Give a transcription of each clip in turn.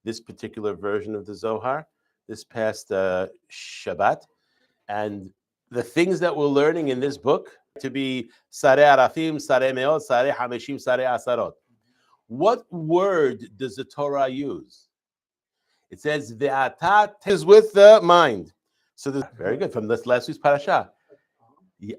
this particular version of the Zohar this past Shabbat. And the things that we're learning in this book to be Sarei Arafim, Sarei Meot, Sarei Hameshim, Sarei Asarot. What word does the Torah use? It says Ve'atat is with the mind. So this very good from this last week's parasha. Yeah,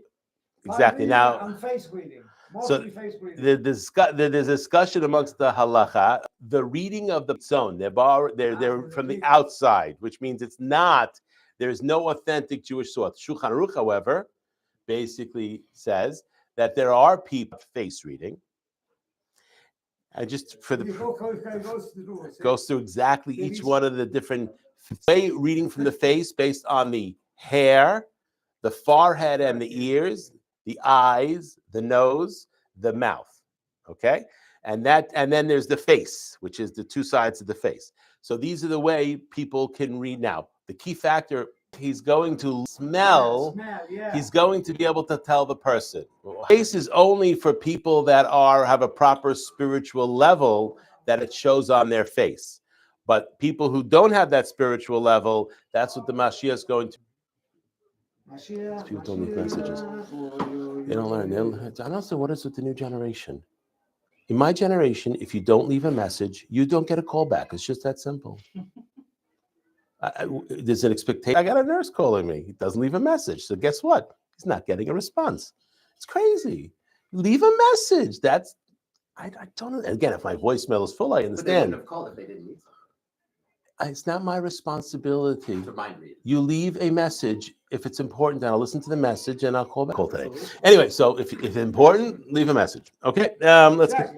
exactly. Now, and face reading. So the discussion amongst the halacha, the reading of the tzon, they're from the outside, which means it's not. There's no authentic Jewish source. Shulchan Aruch, however, basically says that there are people face reading. And just for the goes through exactly each one of the different reading from the face based on the hair, the forehead and the ears, the eyes, the nose, the mouth. Okay? And then there's the face, which is the two sides of the face. So these are the way people can read now. The key factor, he's going to smell, he's going to be able to tell the person. Face is only for people that have a proper spiritual level that it shows on their face. But people who don't have that spiritual level, that's what the Mashiach is going to. People don't leave messages. They don't learn. I don't know what is with the new generation. In my generation, if you don't leave a message, you don't get a call back. It's just that simple. There's an expectation. I got a nurse calling me. He doesn't leave a message. So guess what? He's not getting a response. It's crazy. Leave a message. I don't know. Again, if my voicemail is full, I understand. But they wouldn't have called if they didn't need something. It's not my responsibility. To mind read. You leave a message. If it's important, then I'll listen to the message and I'll call back. Call today. Anyway, so if it's important, leave a message. Okay. Let's get.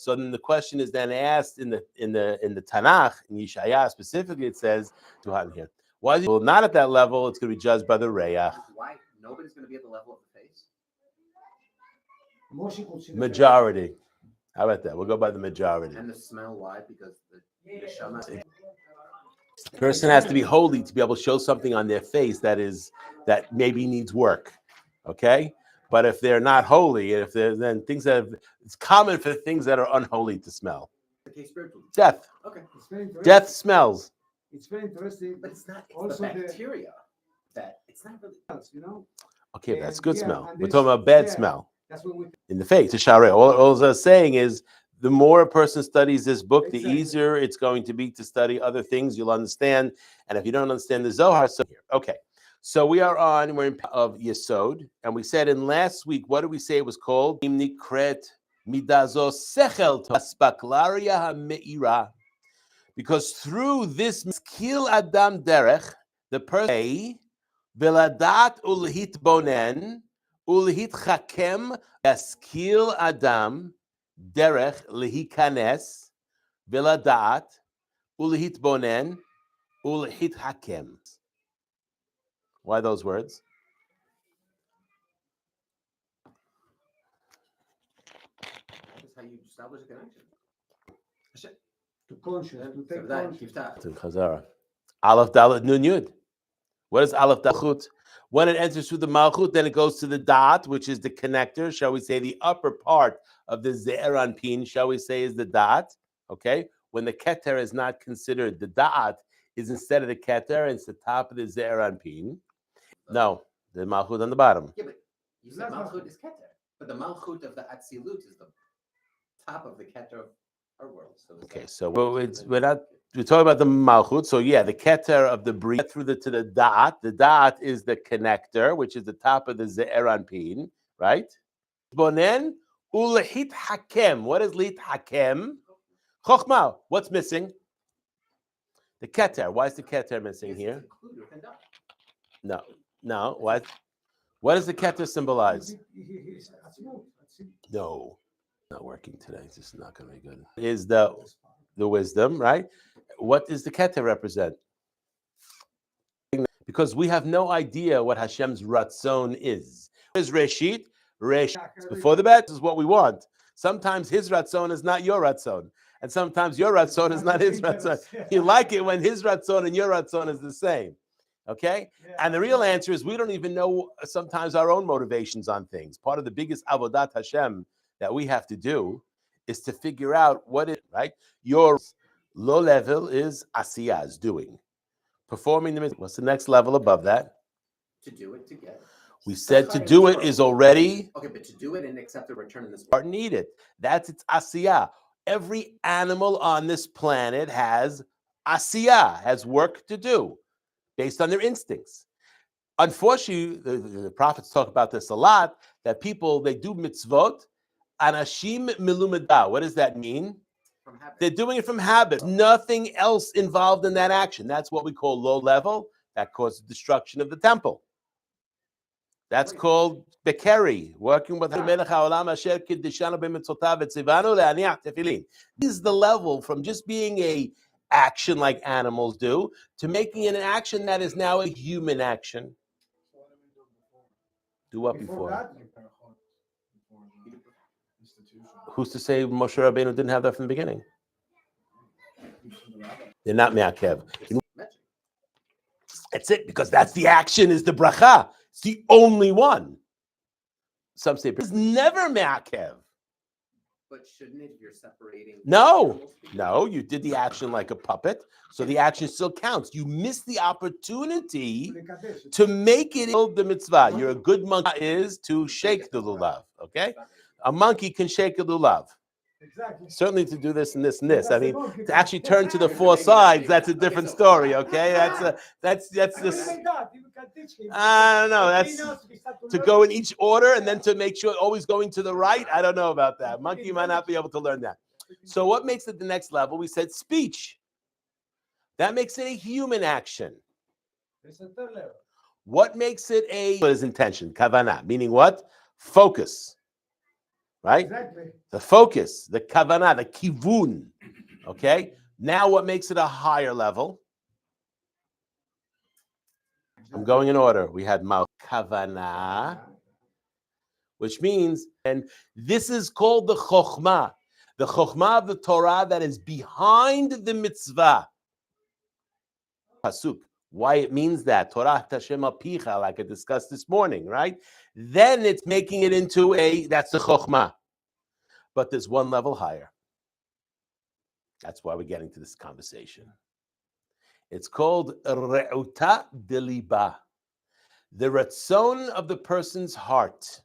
So then the question is then asked in the Tanakh, in Yeshaya specifically, it says to have here. Why is it not at that level? It's going to be judged by the Reach. Why nobody's going to be at the level of the face? Majority. How about that? We'll go by the majority. And the smell. Why? Because the neshama. Person has to be holy to be able to show something on their face that maybe needs work. Okay. But if they're not holy, if there's then things it's common for things that are unholy to smell. Okay, spiritual. Death. Okay. Death smells. It's very interesting. But it's not also the bacteria. It's not really. Okay, that's good smell. We're talking about bad smell. That's what we in the face. To Shaare. All I was saying is the more a person studies this book, the easier it's going to be to study other things. You'll understand. And if you don't understand the Zohar, okay. So we're in of Yesod, and we said in last week, what did we say it was called? Because through this skill adam derech, the person veladat ulhit bonen ulhit chakem skill adam derech lehikanes veladat ulhit bonen ulhit hakem. Why those words? That's how you establish a connection. to conscious, to take conscious. Chazara. Aleph Dalet Nun Yud. What is Aleph Dalet? When it enters through the Malchut, then it goes to the Da'at, which is the connector. Shall we say the upper part of the Ze'er Anpin? Shall we say is the Da'at? Okay. When the Keter is not considered, the Da'at is instead of the Keter, it's the top of the Ze'er Anpin. No, the Malchut on the bottom. Yeah, but you said Malchut is Keter, but the Malchut of the Atzilut is the top of the Keter of our world. So okay, so we're talking about the Malchut. So yeah, the Keter of the Bria through to the Da'at. The Da'at is the connector, which is the top of the Ze'er Anpin, right? Bonen ulhit hakem. What is lit hakem? Chochma. What's missing? The Keter. Why is the Keter missing here? No. What does the Keter symbolize? No, not working today. This is not going to be good. Is the wisdom, right? What does the Keter represent? Because we have no idea what Hashem's Ratzon is. What is Reshit? Reshit. Before the bet is what we want. Sometimes his Ratzon is not your Ratzon. And sometimes your Ratzon is not his Ratzon. You like it when his Ratzon and your Ratzon is the same. Okay? Yeah. And the real answer is we don't even know sometimes our own motivations on things. Part of the biggest avodat Hashem that we have to do is to figure out what is, right? Low level is asiyah, is doing. Performing the mitzvah. What's the next level above that? To do it, to get it. We said to do it is already Okay, but to do it and accept the return in this or world. need it. That's its asiyah. Every animal on this planet has asiyah, has work to do based on their instincts. Unfortunately, the prophets talk about this a lot, that people, they do mitzvot, anashim milumada. What does that mean? From habit. They're doing it from habit. Nothing else involved in that action. That's what we call low level. That causes destruction of the temple. That's called bekeri, working with Melech HaOlam Asher Kiddishanu b'mitzvotav v'tzivanu le'aniach tefillin. This is the level from just being a action like animals do to making it an action that is now a human action. Do what before? Who's to say Moshe Rabbeinu didn't have that from the beginning? They're not me'akev. That's it, because that's the action, is the bracha. It's the only one. Some say it's never me'akev. But shouldn't it if you're separating? No, you did the action like a puppet, so the action still counts. You missed the opportunity to make it the mitzvah. You're a good monkey is to shake the lulav, okay? A monkey can shake a lulav. Exactly. Certainly to do this and this and this. I mean, to actually turn to the four sides, that's a different story, okay? That's just, I don't know, that's to go in each order and then to make sure always going to the right. I don't know about that. Monkey might not be able to learn that. So what makes it the next level? We said speech. That makes it a human action. It's a third level. What makes it what is intention? Kavanah, meaning what? Focus. Right? Exactly. The focus, the kavanah, the kivun. Okay? Now what makes it a higher level? I'm going in order. We had mouth kavanah, which means, and this is called the chokhmah of the Torah that is behind the mitzvah. Pasuk. Why it means that Torah Tashem Apicha, like I discussed this morning, right? Then it's making it into that's the chokhmah. But there's one level higher. That's why we're getting to this conversation. It's called Re'uta Deliba, the ratzon of the person's heart.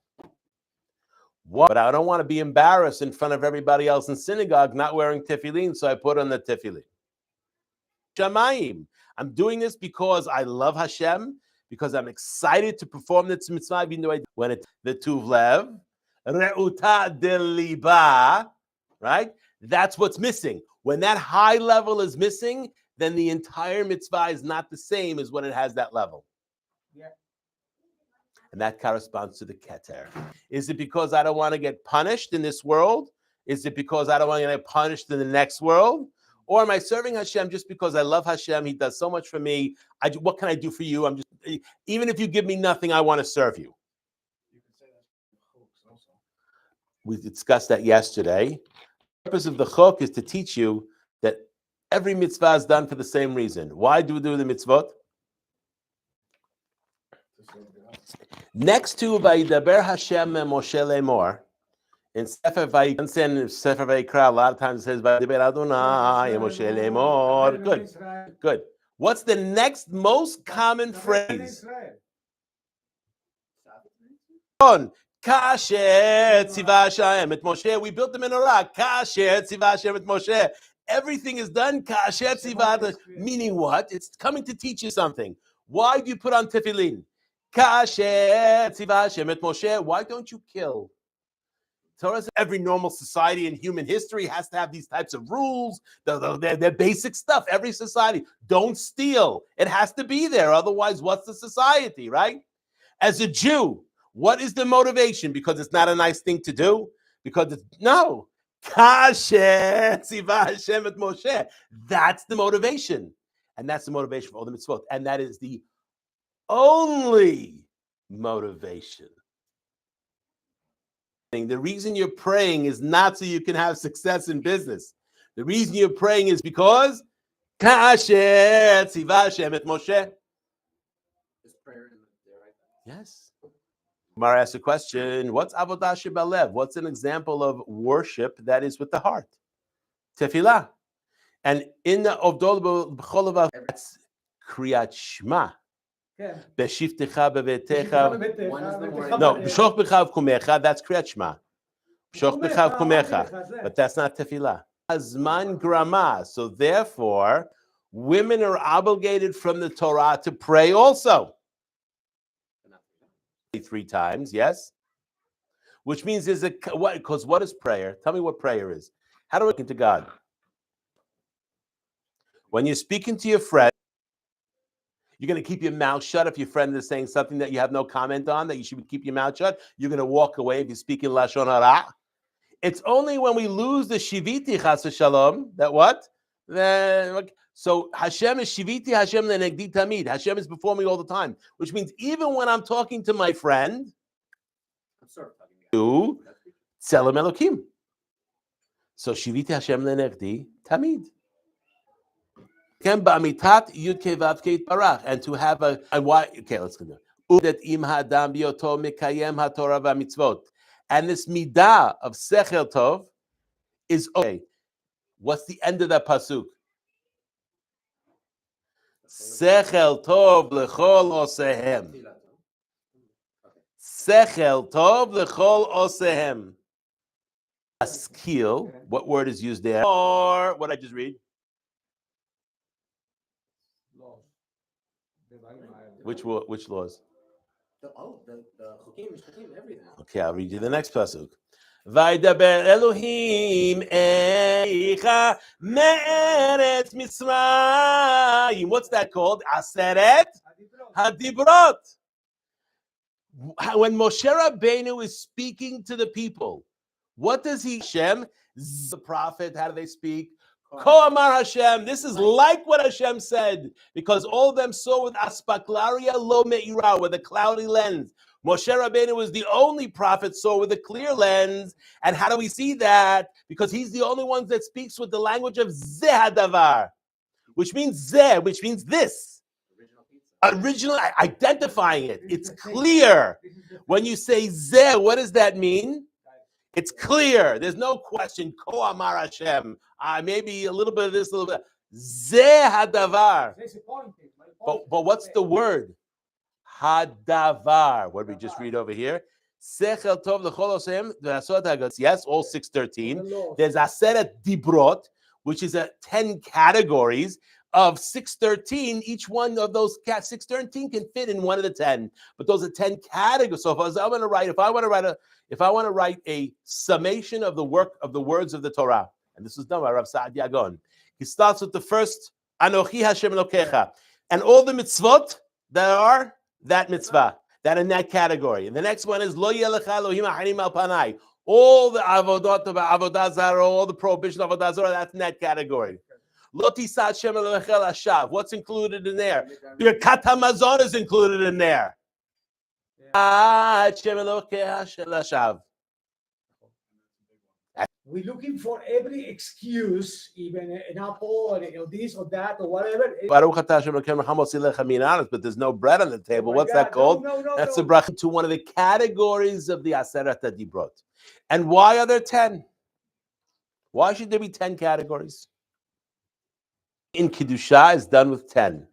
What? But I don't want to be embarrassed in front of everybody else in synagogue not wearing tefillin, so I put on the tefillin. Shamayim. I'm doing this because I love Hashem, because I'm excited to perform the mitzvah, even though when it's the tuv lev, re'uta deliba, right? That's what's missing. When that high level is missing, then the entire mitzvah is not the same as when it has that level. Yeah. And that corresponds to the keter. Is it because I don't want to get punished in this world? Is it because I don't want to get punished in the next world? Or am I serving Hashem just because I love Hashem? He does so much for me. What can I do for you? Even if you give me nothing, I want to serve you. We discussed that yesterday. The purpose of the chok is to teach you that every mitzvah is done for the same reason. Why do we do the mitzvot? Next to Vayidaber Hashem Moshe Lemor, in Sefer Vayikra, a lot of times it says Vayidaber Adonai Moshe Lemor. Good. What's the next most common phrase? Kasher tzivah Hashem et Moshe. We built the menorah. Kasher tzivah Hashem et Moshe. Everything is done. Kasher tzivah. Meaning what? It's coming to teach you something. Why do you put on tefillin? Kasher tzivah Hashem et Moshe. Why don't you kill? Torah says every normal society in human history has to have these types of rules. They're basic stuff. Every society. Don't steal. It has to be there. Otherwise, what's the society, right? As a Jew, what is the motivation? Because it's not a nice thing to do? Because it's, no. Kasher tzivah Hashem et Moshe. That's the motivation. And that's the motivation for all the mitzvot. And that is the only motivation. The reason you're praying is not so you can have success in business. The reason you're praying is because Kasher tzivah Hashem et Moshe. Is prayer in there, right? Yes. Mar asked a question, what's avodah shebalev? What's an example of worship that is with the heart? Tefillah. And in the Ovdol B'chol, that's Kriyat Shema. כן. B'shivtecha bevetecha. One is the morning. No, B'shoch b'chav kumecha, that's Kriyat Shema. B'shoch b'chav kumecha. But that's not tefillah. Azman grama. So therefore, women are obligated from the Torah to pray also. 3 times, yes? Which means there's what? Because what is prayer? Tell me what prayer is. How do I get to God? When you're speaking to your friend, you're going to keep your mouth shut if your friend is saying something that you have no comment on, that you should keep your mouth shut. You're going to walk away if you're speaking Lashon Hara. It's only when we lose the Shiviti Chas v'Shalom that what? So Hashem is Shiviti, Hashem lenegdi tamid. Hashem is before me all the time, which means even when I'm talking to my friend, I'm sort of talking you Tzelem Elokim. So Shiviti Hashem lenegdi tamid. And to have a and why? Okay, let's continue. And this midah of sechel tov is okay. What's the end of that pasuk? Sechel tov lechol osehem. Sechel tov lechol osehem. Askil. What word is used there? Or what I just read? Which laws? The chukim, everything. Okay, I'll read you the next pasuk. Vaydaber Elohim eicha me'eretz Mitzrayim. What's that called? Aseret Hadibrot. When Moshe Rabbeinu is speaking to the people, what does he? Hashem, the prophet. How do they speak? Ko Amar Hashem. This is like what Hashem said, because all of them saw with aspaklaria lo me'ira, with a cloudy lens. Moshe Rabbeinu was the only prophet saw with a clear lens. And how do we see that? Because he's the only one that speaks with the language of Zeh Hadavar, which means Zeh, which means this. Original, identifying it. It's clear. When you say Zeh, what does that mean? It's clear. There's no question. Ko Amar Hashem. Maybe a little bit of this, a little bit. Zeh Hadavar. But what's the word? Hadavar. What did we just read over here? Sechel tov lechol osehem. Yes, all 613. There's Aseret Dibrot, which is 10 categories of 613. Each one of those 613 can fit in one of the 10. But those are 10 categories. So if I want to write a summation of the work of the words of the Torah, and this is done by Rav Saad Yagon. He starts with the first Anochi Hashem Elokecha, and all the mitzvot that are that mitzvah, that in that category. And the next one is Lo Yelecha Elohim Acharim Al Panai. All the avodah zarah, all the prohibition of avodah zarah, that's in that category. Lo Tisa Hashem Elokecha Lashav. What's included in there? Birkat HaMazon is included in there. Hashem Elokecha Lashav. We're looking for every excuse, even an apple or this or that or whatever. But there's no bread on the table. Oh, what's that called? No, That's the bracha to one of the categories of the Aseret HaDibrot. And why are there 10? Why should there be 10 categories? In Kiddusha is done with 10.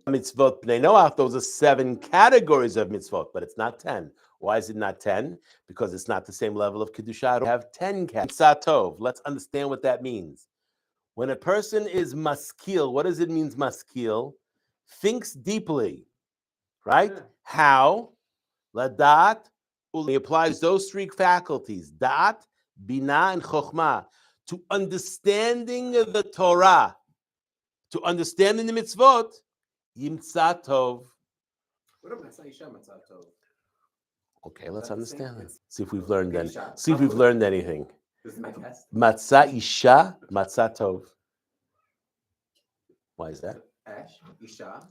Mitzvot Bnei Noach, those are 7 categories of mitzvot, but it's not 10. Why is it not 10? Because it's not the same level of Kiddusha. We have 10 categories. Satov. Let's understand what that means. When a person is maskil, what does it mean, maskil? Thinks deeply, right? Yeah. How? Ladat. He applies those 3 faculties, da'at, bina, and chokhmah, to understanding the Torah, to understanding the mitzvot. Yimtza tov. What about Matzah tov? Okay, let's understand that. See if we've learned anything. See if we've learned anything. This is my test. Matzah isha, matzah tov. Why is that? Ash, isha.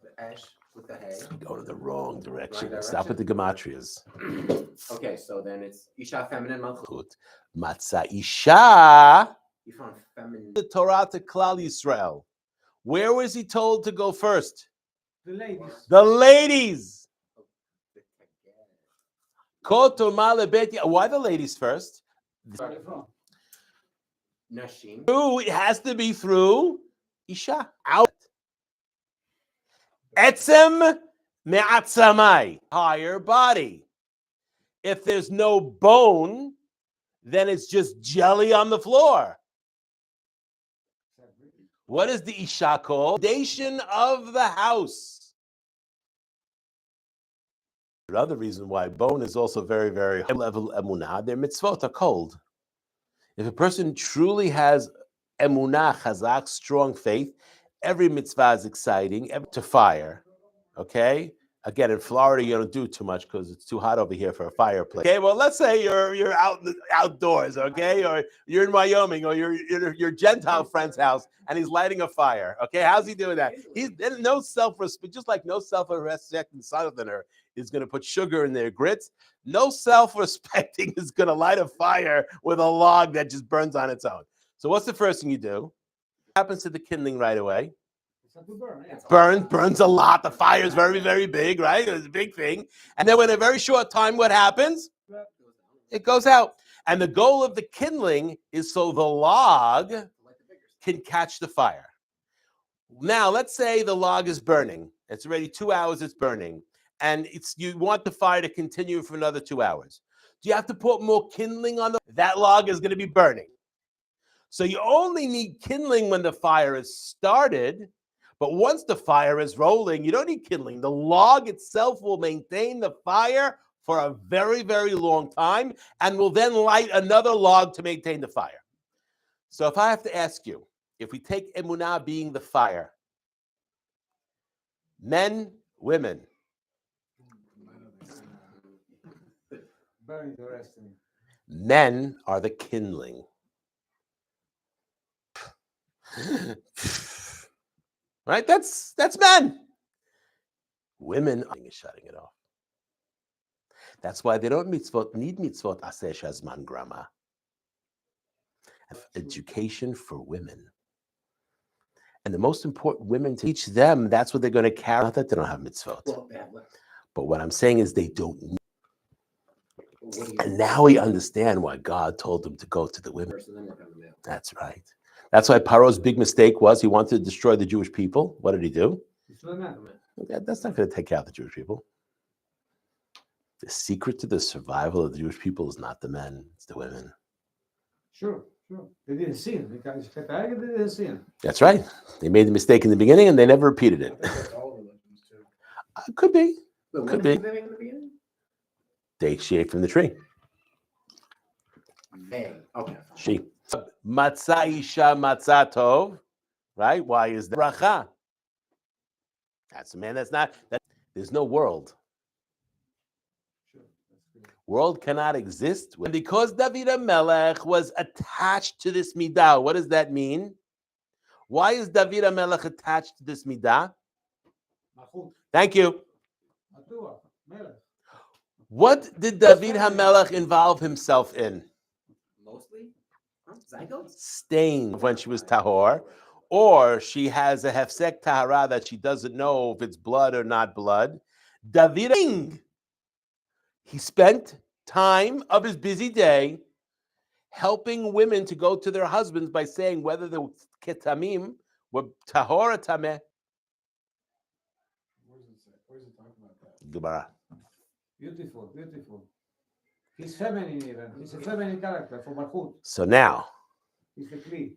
The ash with the hay. We're going in the wrong direction. Stop at the gematrias. Okay, so then it's isha, feminine, malchut. Matzah isha. You found feminine. The Torah to Klal Yisrael. Where was he told to go first? The ladies. The ladies. Why the ladies first? Nashim. It has to be through Isha. Out. Etzem me'atzamai. Higher body. If there's no bone, then it's just jelly on the floor. What is the Isha called? Foundation of the house. Another reason why bone is also very, very high level emunah, their mitzvot are cold. If a person truly has emunah, chazak, strong faith, every mitzvah is exciting, to fire. Okay? Again, in Florida, you don't do too much because it's too hot over here for a fireplace. Okay, well, let's say you're out outdoors, okay, or you're in Wyoming, or you're your Gentile friend's house, and he's lighting a fire. Okay, how's he doing that? He's no self-respect, just like no self-respecting southerner is going to put sugar in their grits. No self-respecting is going to light a fire with a log that just burns on its own. So, what's the first thing you do? What happens to the kindling right away? Burns a lot. The fire is very, very big, right? It's a big thing. And then, in a very short time, what happens? It goes out. And the goal of the kindling is so the log can catch the fire. Now, let's say the log is burning. It's already 2 hours. It's burning, and you want the fire to continue for another 2 hours. Do you have to put more kindling on that log is going to be burning? So you only need kindling when the fire is started. But once the fire is rolling, you don't need kindling. The log itself will maintain the fire for a very, very long time and will then light another log to maintain the fire. So if I have to ask you, if we take emunah being the fire, men, women. Very interesting. Men are the kindling. Right? That's men. Women are shutting it off. That's why they don't need mitzvot aseh shazman grama. Education for women. And the most important, women teach them, that's what they're going to carry. Not that they don't have mitzvot. But what I'm saying is they don't need. And now we understand why God told them to go to the women. That's right. That's why Paro's big mistake was he wanted to destroy the Jewish people. What did he do? That's not going to take out the Jewish people. The secret to the survival of the Jewish people is not the men, it's the women. Sure. They didn't sin. Because they didn't sin. That's right. They made the mistake in the beginning and they never repeated it. Could be. Could be. She ate from the tree. They. Okay. She. Matzah isha matzah tov. Right? Why is that? Bracha. That's a man that's not. There's no world. World cannot exist. And because David HaMelech was attached to this midah, what does that mean? Why is David HaMelech attached to this midah? Thank you. What did David HaMelech involve himself in? Mostly zygotes? Stain when she was tahor, or she has a hefsek tahara that she doesn't know if it's blood or not blood. David, he spent time of his busy day helping women to go to their husbands by saying whether the ketamim were tahor or tameh. Where is it talking about that? Gemara. Beautiful. He's feminine even. He's a feminine character for Malchut. So now,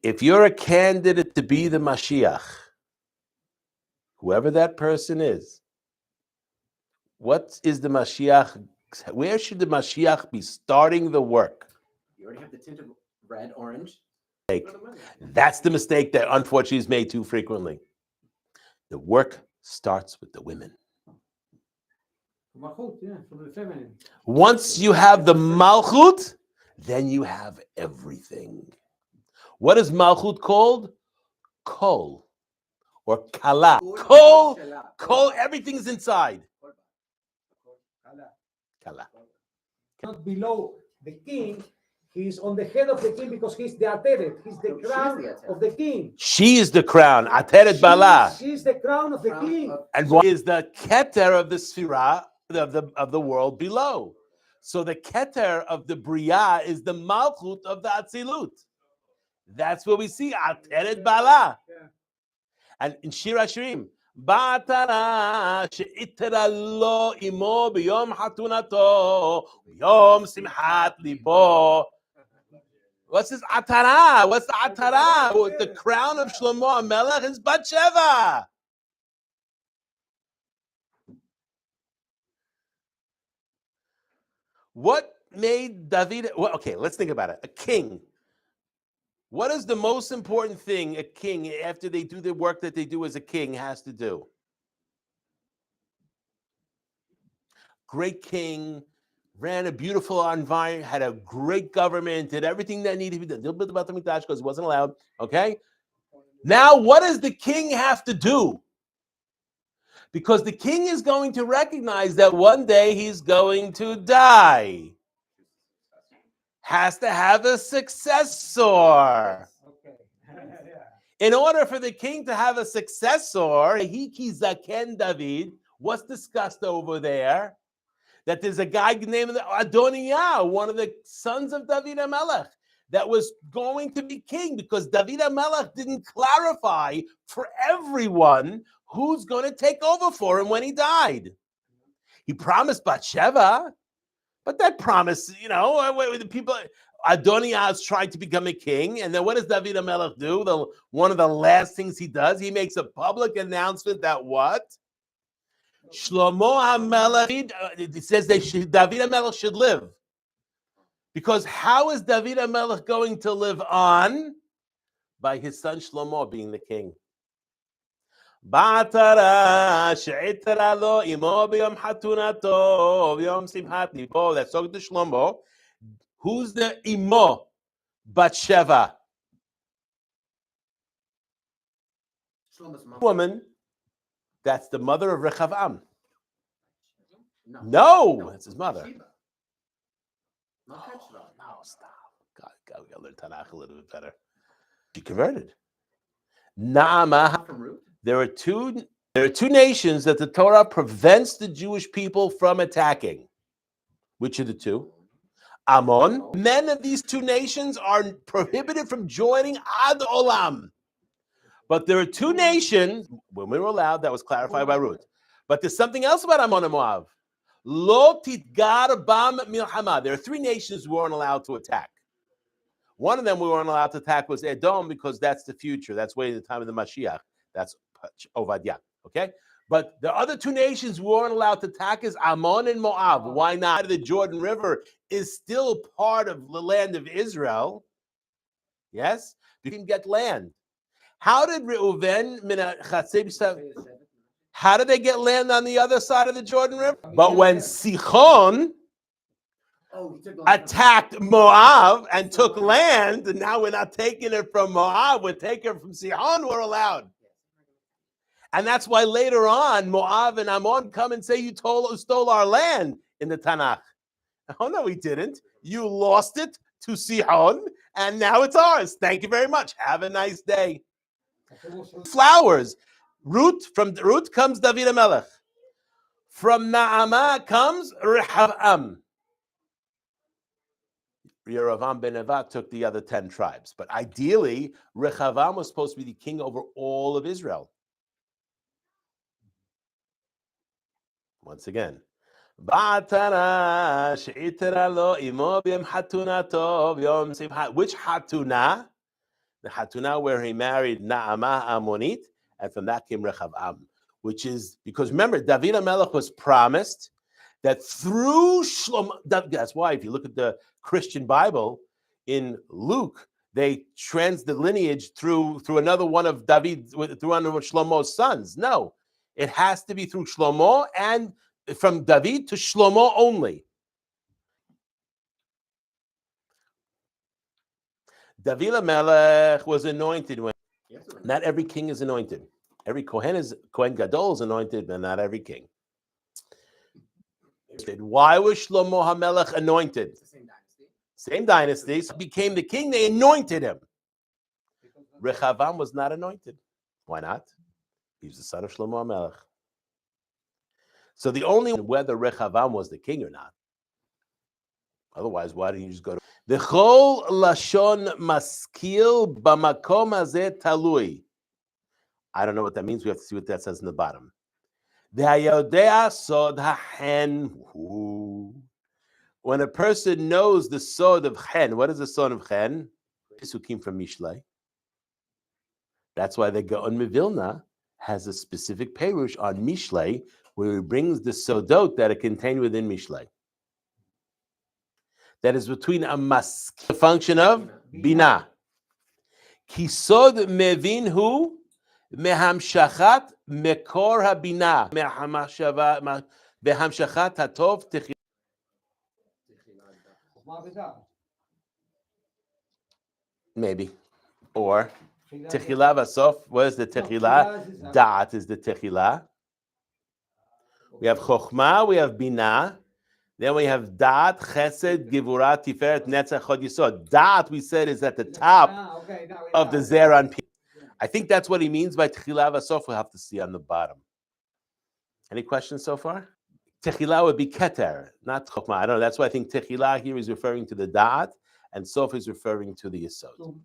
if you're a candidate to be the Mashiach, whoever that person is, what is the Mashiach? Where should the Mashiach be starting the work? You already have the tint of red, orange. That's the mistake that unfortunately is made too frequently. The work starts with the women. Malchut, yeah, from the feminine. Once you have the Malchut, then you have everything. What is Malchut called? Kol or Kala. Kol, everything's inside. Kala. Not below the king, he's on the head of the king because he's the Ateret. He's the crown of the king. She is the crown. Ateret Bala. She's the crown of the king. And what is the Keter of the Sphira of the world below? So the keter of the Bria is the malchut of the Atzilut. That's what we see. Ateret Bala. And in Shir Hashirim, Ba'atara she'itera lo imo b'yom hatunato b'yom simchat libo. What's this atara? What's the atara? The crown of Shlomo HaMelech is Batsheva. What made David? Well, okay, let's think about it. A king. What is the most important thing a king, after they do the work that they do as a king, has to do? Great king, ran a beautiful environment, had a great government, did everything that needed to be done. Didn't build about the Mikdash because it wasn't allowed. Okay. Now, what does the king have to do? Because the king is going to recognize that one day he's going to die. Has to have a successor. In order for the king to have a successor, Hiki Zaken David, what's discussed over there? That there's a guy named Adoniah, one of the sons of David HaMelech, that was going to be king because David HaMelech didn't clarify for everyone who's going to take over for him when he died. He promised Bathsheba, but that promise, the people, Adoniah is trying to become a king, and then what does David HaMelech do? One of the last things he does, he makes a public announcement that what? Shlomo HaMelech, it says David HaMelech should live. Because how is David HaMelech going to live on? By his son Shlomo being the king. That's talking to Shlomo. Who's the imo? Batsheva. Woman. That's the mother of Rechavam. No, that's his mother. No, stop. God, we gotta learn Tanakh a little bit better. She converted. Naamah. There are two nations that the Torah prevents the Jewish people from attacking. Which are the two? Ammon. Men of these two nations are prohibited from joining Ad Olam. But there are two nations, when we were allowed, that was clarified by Ruth. But there's something else about Ammon and Moab. Lo titgar bam milchama. There are three nations who weren't allowed to attack. One of them we weren't allowed to attack was Edom because that's the future. That's waiting the time of the Mashiach. That's Ovadia. Okay? But the other two nations we weren't allowed to attack is Ammon and Moab. Why not? The Jordan River is still part of the land of Israel. Yes? You can get land. How did Reuven, how did they get land on the other side of the Jordan River? But when Sichon attacked Moab and took land, and now we're not taking it from Moab, we're taking it from Sichon, we're allowed. And that's why later on, Moab and Ammon come and say, you stole our land in the Tanakh. Oh, no, we didn't. You lost it to Sihon, and now it's ours. Thank you very much. Have a nice day. Flowers. From Ruth comes David HaMelech. From Naamah comes Rehavam. Yeravam ben Nevat took the other 10 tribes. But ideally, Rehavam was supposed to be the king over all of Israel. Once again. Which Hatuna? The Hatuna where he married Naamah Ammonit, and from that came Rehavam, which is, because remember, David HaMelech was promised that through Shlomo, that's why if you look at the Christian Bible, in Luke, they the lineage through another one of David, through one of Shlomo's sons. No, it has to be through Shlomo and from David to Shlomo only. David HaMelech was anointed when not every king is anointed. Every Kohen Gadol is anointed, but not every king. Why was Shlomo HaMelech anointed? Same dynasty. So became the king, they anointed him. Rehavam was not anointed. Why not? He was the son of Shlomo HaMelech. So the only whether Rehavam was the king or not Otherwise, why didn't you just go to the Chol Lashon Maskil Bamakom Hazeh Talui? I don't know what that means. We have to see what that says in the bottom. The Hayodea Sod Hahen. When a person knows the Sod of Chen, what is the Sod of Chen? Pesukim from Mishlei. That's why the Gaon Mevilna has a specific perush on Mishlei, where he brings the Sodot that are contained within Mishlei. That is between a mask, the function of Bina. Kisod Mevin hu mehamshachat mekor habina mehamshachat hatov techil. Maybe. Or Techila Vasof. What is the Techila? Da'at is the Techila. We have Chokhmah, we have Bina. Then we have Da'at, Chesed, Givurah, Tiferet, Netzach, Chod Yisod. Da'at, we said, is at the top of the Zeran. I think that's what he means by Techila Vasof. We'll have to see on the bottom. Any questions so far? Techila would be Keter, not Chokhmah. I don't know. That's why I think Techila here is referring to the Da'at, and Sof is referring to the Yisod.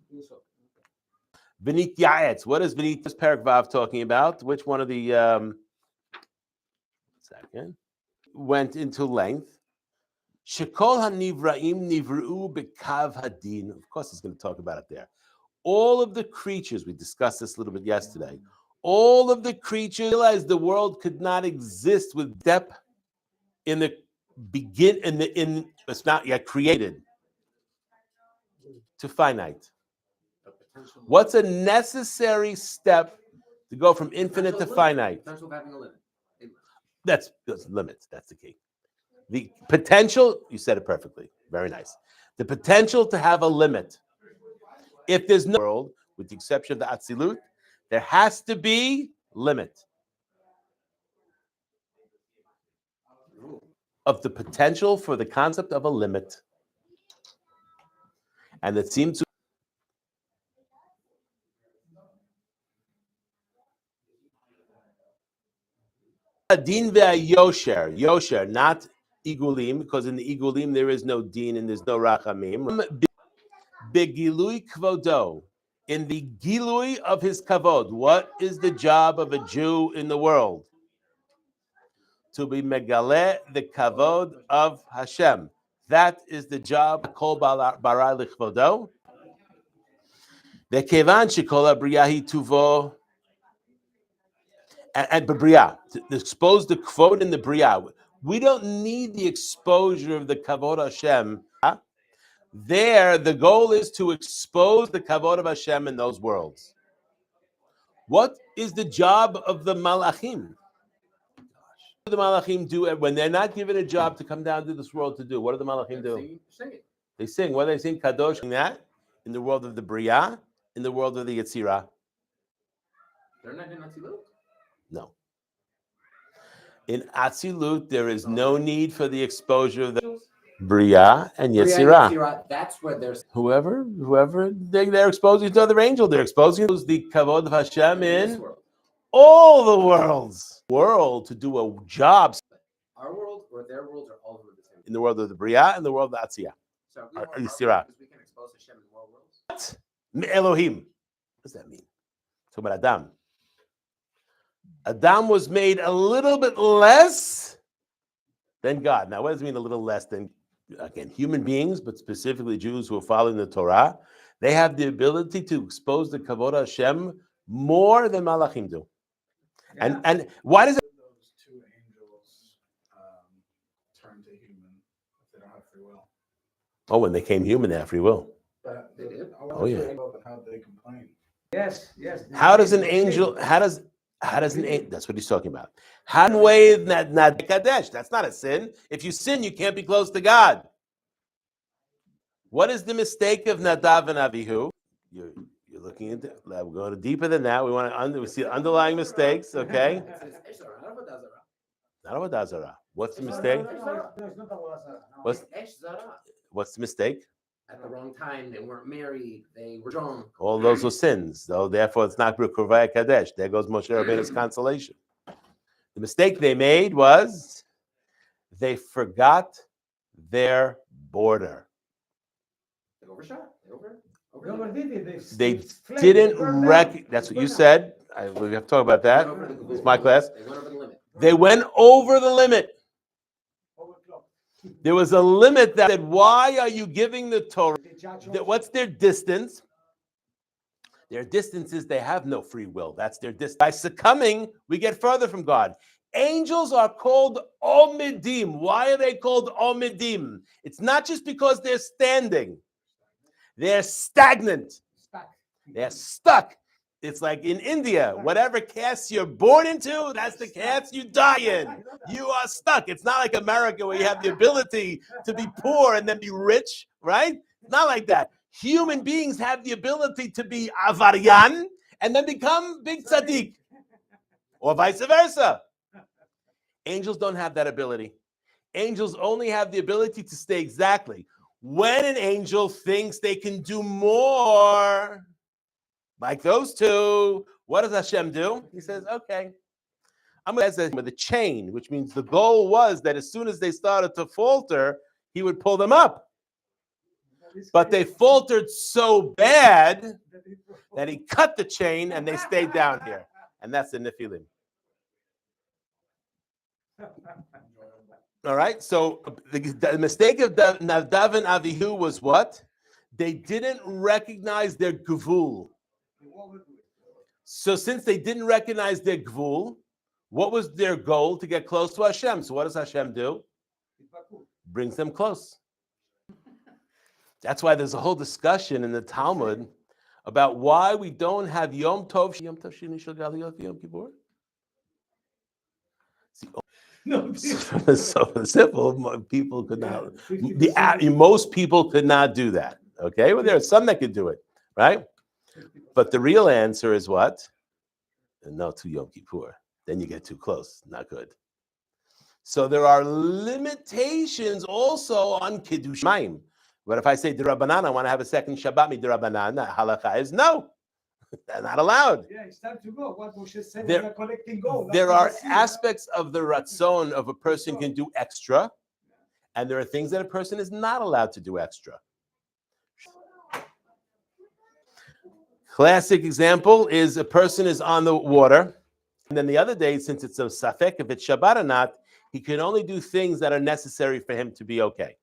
V'nit Ya'etz. What is V'nit Parak Vav talking about? Which one of the second went into length? Shekol hanivraim nivru bekav hadin. Of course, he's going to talk about it there. All of the creatures, we discussed this a little bit yesterday. All of the creatures realized the world could not exist with depth in the begin in it's not yet created to finite. What's a necessary step to go from infinite to finite? Potential of having a limit. That's limits. That's the key. The potential, you said it perfectly. Very nice. The potential to have a limit. If there's no world, with the exception of the Atzilut, there has to be limit of the potential for the concept of a limit. And it seems to Din ve'yosher, yosher, not igulim, because in the igulim there is no din and there's no rachamim. Begilui kvodo, in the gilui of his kavod. What is the job of a Jew in the world? To be megale the kavod of Hashem. That is the job. Kol barai lichvodo. The kevan shekol abriyahi tuvo. And B'Briah, to expose the kvod in the Briah. We don't need the exposure of the kavod Hashem. There, the goal is to expose the kavod of Hashem in those worlds. What is the job of the malachim? What do the malachim do when they're not given a job to come down to this world to do? What do the malachim do? They sing. What do they sing? Kadosh. That in the world of the Briah, in the world of the Yetzirah. They're not in Atzilut? No. In Atzilut, there is no need for the exposure of the Briah and Yetzirah. That's where there's Whoever they're exposing to another angel, they're exposing to the kavod of Hashem in all the worlds. World to do a job. Our world or their worlds are all over the same. In the world of the Briah and the world of the Atziyah. So Yetzirah. we can expose Hashem in more worlds. What? Elohim. What does that mean? Talk about Adam. Adam was made a little bit less than God. Now, what does it mean a little less than, again, human beings, but specifically Jews who are following the Torah? They have the ability to expose the Kavod Hashem more than Malachim do. Yeah. And why does it? Those two angels turn to human if they don't have free will. Oh, when they came human, they have free will. But They did? Oh, yeah. How they complain. Yes. How does an angel? How does an angel? That's what he's talking about. How way not kadesh? That's not a sin. If you sin, you can't be close to God. What is the mistake of Nadav and Avihu? You're looking into. We're going deeper than that. We see underlying mistakes. Okay. Not Avodah Zarah. What's the mistake? What's the mistake? At the wrong time, they weren't married, they were drunk. All those were sins, though. Therefore, it's not B'Kurvaya Kadesh. There goes Moshe Rabbeinu's consolation. The mistake they made was they forgot their border. They overshot. They overdid it. They fled, didn't burned recognize. down. That's They what you burned said. We have to talk about that. They went over the It's my gvul. class. They went over the limit. They went over the limit. down. Overclocked. There was a limit that said, why are you giving the Torah? The judge also- What's their distance? Their distance is they have no free will. That's their distance. By succumbing, we get further from God. Angels are called omidim. Why are they called omidim? It's not just because they're standing. They're stagnant. Stuck. They're stuck. It's like in India, whatever caste you're born into, that's the caste you die in. You are stuck. It's not like America where you have the ability to be poor and then be rich, right? It's not like that. Human beings have the ability to be avaryan and then become big tzaddik, or vice versa. Angels don't have that ability. Angels only have the ability to stay exactly. When an angel thinks they can do more, like those two, what does Hashem do? He says, okay, I'm going to with a chain, which means the goal was that as soon as they started to falter, he would pull them up. But they faltered so bad that he cut the chain and they stayed down here. And that's the Nephilim. All right, so the mistake of Nadav and Avihu was what? They didn't recognize their gvul. So since they didn't recognize their gvul, what was their goal? To get close to Hashem. So what does Hashem do? Brings them close. That's why there's a whole discussion in the Talmud about why we don't have Yom Tov Sheni Shel Galiyot Yom Kippur. So simple. People could not. Most people could not do that. Okay, well, there are some that could do it, right? But the real answer is what? No, to Yom Kippur. Then you get too close. Not good. So there are limitations also on Kiddush Mayim. But if I say D'Rabbanan, I want to have a second Shabbat, D'Rabbanan, the halacha is no. They're not allowed. Yeah, it's time to go. What Moshe said, There- we are collecting gold. There are aspects of the ratzon of a person can do extra, and there are things that a person is not allowed to do extra. Classic example is a person is on the water, and then the other day, since it's a safek, if it's Shabbat or not, he can only do things that are necessary for him to be okay.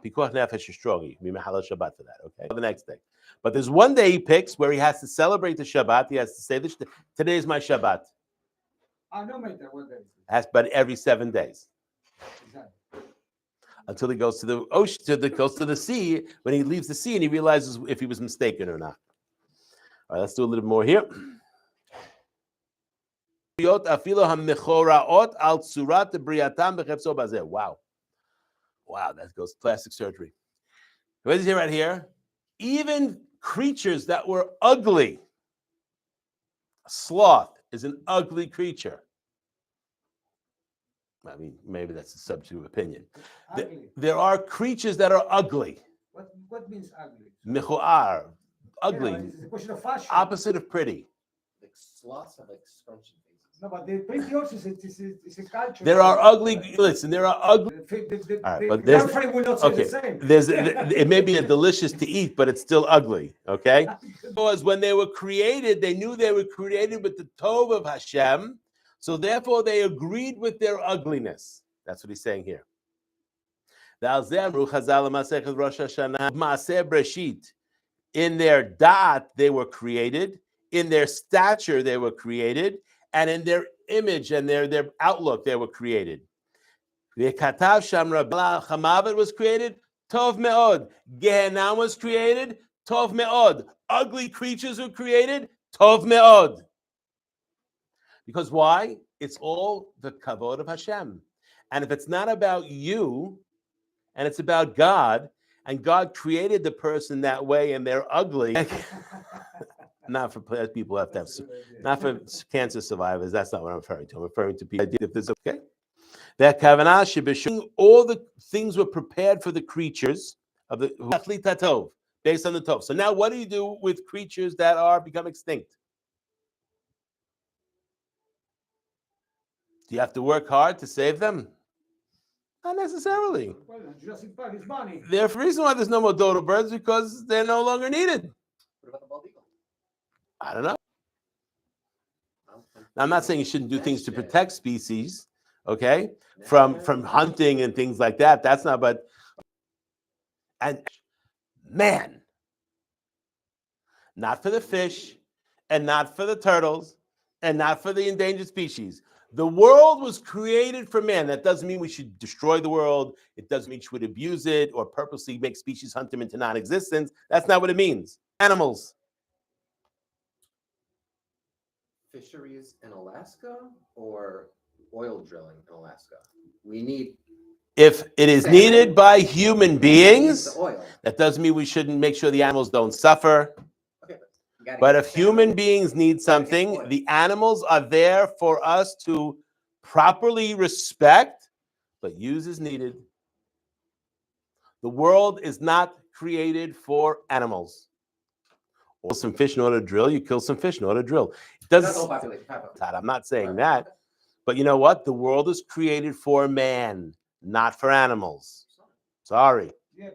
Pikuach nefesh is strong. You can be mechalel Shabbat for that, okay? The next day. But there's one day he picks where he has to celebrate the Shabbat. He has to say, today is my Shabbat. No matter what day. But every 7 days. Exactly. Until he goes to the ocean, goes to the sea, when he leaves the sea and he realizes if he was mistaken or not. All right, let's do a little more here. Wow. Wow, that goes plastic surgery. What is it right here? Even creatures that were ugly. A sloth is an ugly creature. I mean, maybe that's a subject of opinion. There are creatures that are ugly. What means ugly? Mechuar, ugly. Yeah, it's a question of fashion. Opposite of pretty. Like sloths have like scrunchy faces. No, but the pretty also is a culture. There are ugly. Listen, there are ugly. All right, but there's girlfriend will not say the same. it may be a delicious to eat, but it's still ugly. Okay, because when they were created, they knew they were created with the tov of Hashem, so therefore they agreed with their ugliness. That's what he's saying here. In their da'at, they were created. In their stature, they were created. And in their image and their outlook, they were created. Chamavet was created. Tov me'od. Gehenna was created. Tov me'od. Ugly creatures were created. Tov me'od. Because why? It's all the kavod of Hashem. And if it's not about you, and it's about God, and God created the person that way, and they're ugly. Not for people who have to have, not for cancer survivors. That's not what I'm referring to. I'm referring to people. If this okay, that kavanah should be showing all the things were prepared for the creatures of the tatov based on the tov. So now, what do you do with creatures that are become extinct? Do you have to work hard to save them? Not necessarily. Well, Jurassic Park is money. The reason why there's no more dodo birds is because they're no longer needed. What about the bald eagle? I don't know. Well, Now, I'm not saying you shouldn't do things to That's it. protect species, okay, Yeah. from hunting and things like that. That's not, but and man, not for the fish, and not for the turtles, and not for the endangered species. The world was created for man. That doesn't mean we should destroy the world. It doesn't mean we should abuse it or purposely make species hunt them into non-existence. That's not what it means. Animals. Fisheries in Alaska or oil drilling in Alaska? We need If it is salmon. needed by human Needs beings, the oil. that doesn't mean we shouldn't make sure the animals don't suffer. Okay, you gotta But get if salmon. human beings need Gotta get something, oil. the animals are there for us to properly respect, but use as needed. The world is not created for animals. Kill some fish in order to drill, you kill some fish in order to drill. It Not the whole doesn't, population. Todd, I'm not saying that. But you know what? The world is created for man, not for animals. Sorry. Yeah,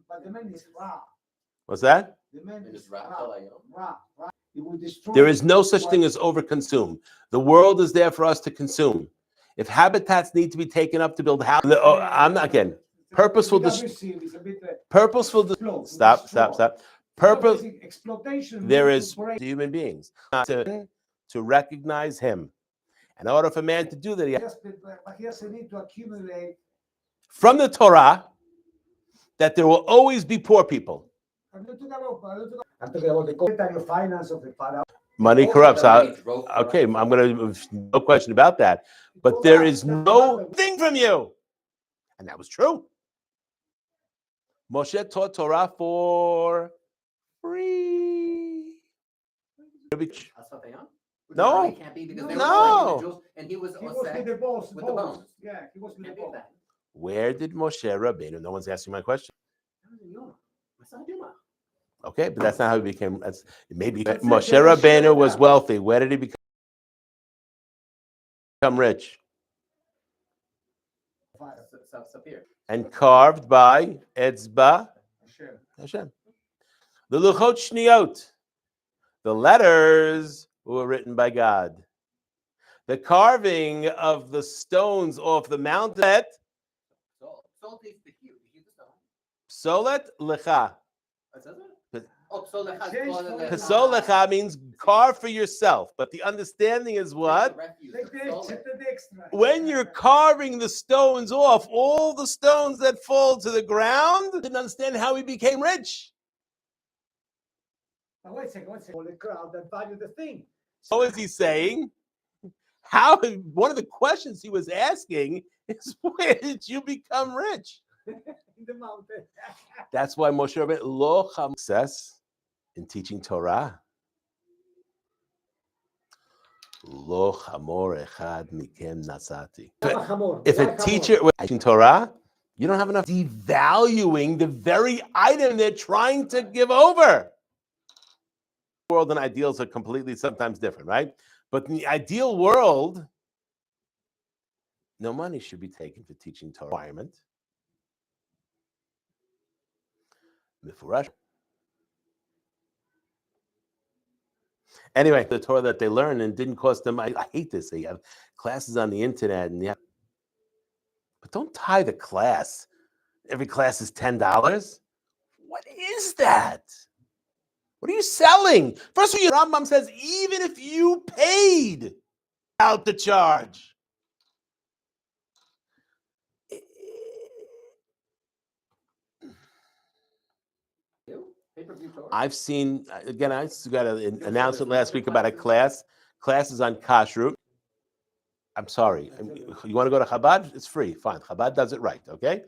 but the man is Ra. What's that? The man It is is Ra Ra. Talayom. Ra. He will destroy. There is no such thing as overconsume. The world is there for us to consume. If habitats need to be taken up to build houses, I'm not again. Purposeful Purposeful. Stop. Purpose. Exploitation. There means is to break. human beings to recognize him. In order for man to do that, But he doesn't need to accumulate. from the Torah, that there will always be poor people. I'm talking about the monetary finance of the Pharaoh. Money Also, corrupts. The money drove Okay, corruption. I'm going to no question about that. But there is no thing from you, and that was true. Moshe taught Torah for free. Asfatayon? Which No. really can't be because they were No. collecting the jewels, and he was He was osek with the boss. with the bones. Yeah, he was with the Can't be boss. that. Where did Moshe Rabbeinu? No one's asking my question. That was in Yoma. Masai Duma. Okay, but that's not how he became. That's maybe That's Moshe it, Moshe Rabbeinu was Rabbeinu. wealthy. Where did he become rich? Sapir. And carved by Etzba Hashem. Hashem. The Luchot Shniot, the letters were written by God. The carving of the stones off the mountain, Salt is the hue. The stone. Psolet Lecha. What says it? Oh, so the Psol Lecha means carve for yourself. But the understanding is what? Take the extra. When you're carving the stones off, all the stones that fall to the ground, didn't understand how he became rich. Now, wait a second. For the crowd that value the thing. So is he saying? How? One of the questions he was asking is, where did you become rich? In the mountain. That's why Moshe Rabbeinu lo success in teaching Torah. Lo chamor echad mikem nasati. If a teacher was teaching Torah, you don't have enough devaluing the very item they're trying to give over. World and ideals are completely sometimes different, right? But in the ideal world, no money should be taken for teaching Torah requirement. Mifurash. Anyway, the Torah that they learn and didn't cost them. I hate this. They have classes on the internet, and but don't tie the class. Every class is $10. What is that? What are you selling? First of all, Rambam says even if you paid out the charge. I've seen, again, I got an announcement last week about a class. Classes on kashrut. I'm sorry. You want to go to Chabad? It's free. Fine. Chabad does it right, okay?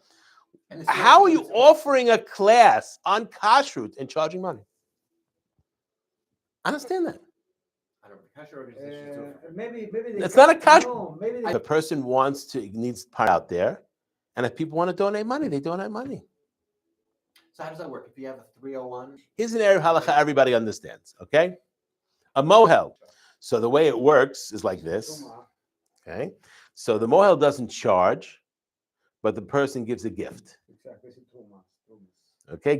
How are you offering a class on kashrut and charging money? I understand that. Maybe It's not a kashrut. No, maybe If a person needs part out there, and if people want to donate money, they donate money. So how does that work? If you have a 301? Here's an area of halacha everybody understands, okay? A mohel. So the way it works is like this, okay? So the mohel doesn't charge, but the person gives a gift. Exactly. It's true, Okay,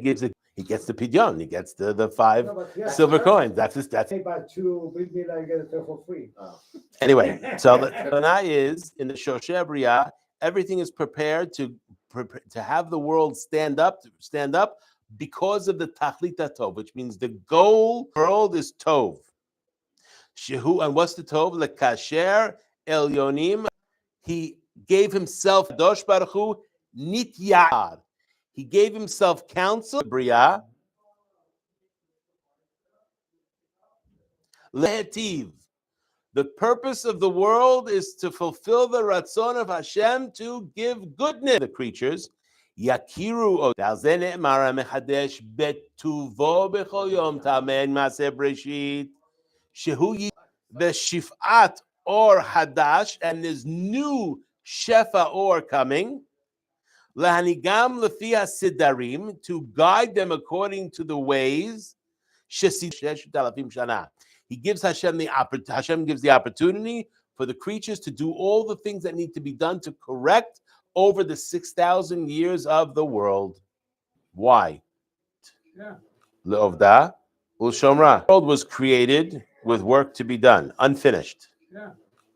he gets the pidyon, he gets the five No, but he has silver to coins. That's Hey, but to bring me like a for free. Oh. anyway. So the Tanai is in the Shosheh B'riyah, everything is prepared to have the world stand up because of the Tachlita Tov, which means the goal of the world is Tov. Shehu, and what's the Tov? Lekasher Elyonim. He gave himself Dosh Baruch Hu Nityar. He gave himself counsel, B'riyah, Lehetiv. The purpose of the world is to fulfill the Ratzon of Hashem, to give goodness to the creatures. Yakiru Dalzene Mara Mechadesh Betuvo Bechol Yom Tamen Maseh Breshit Shehu Veshifat Or Hadash, and there's new Shefa Or coming. Lahanigam Lefia Sidarim, to guide them according to the ways. He gives Hashem gives the opportunity for the creatures to do all the things that need to be done to correct over the 6,000 years of the world. Why? Yeah. Le'ovda u'shomra. The world was created with work to be done, unfinished. Yeah.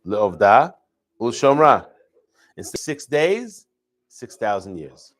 Le'ovda u'shomra. Instead of 6 days, 6,000 years.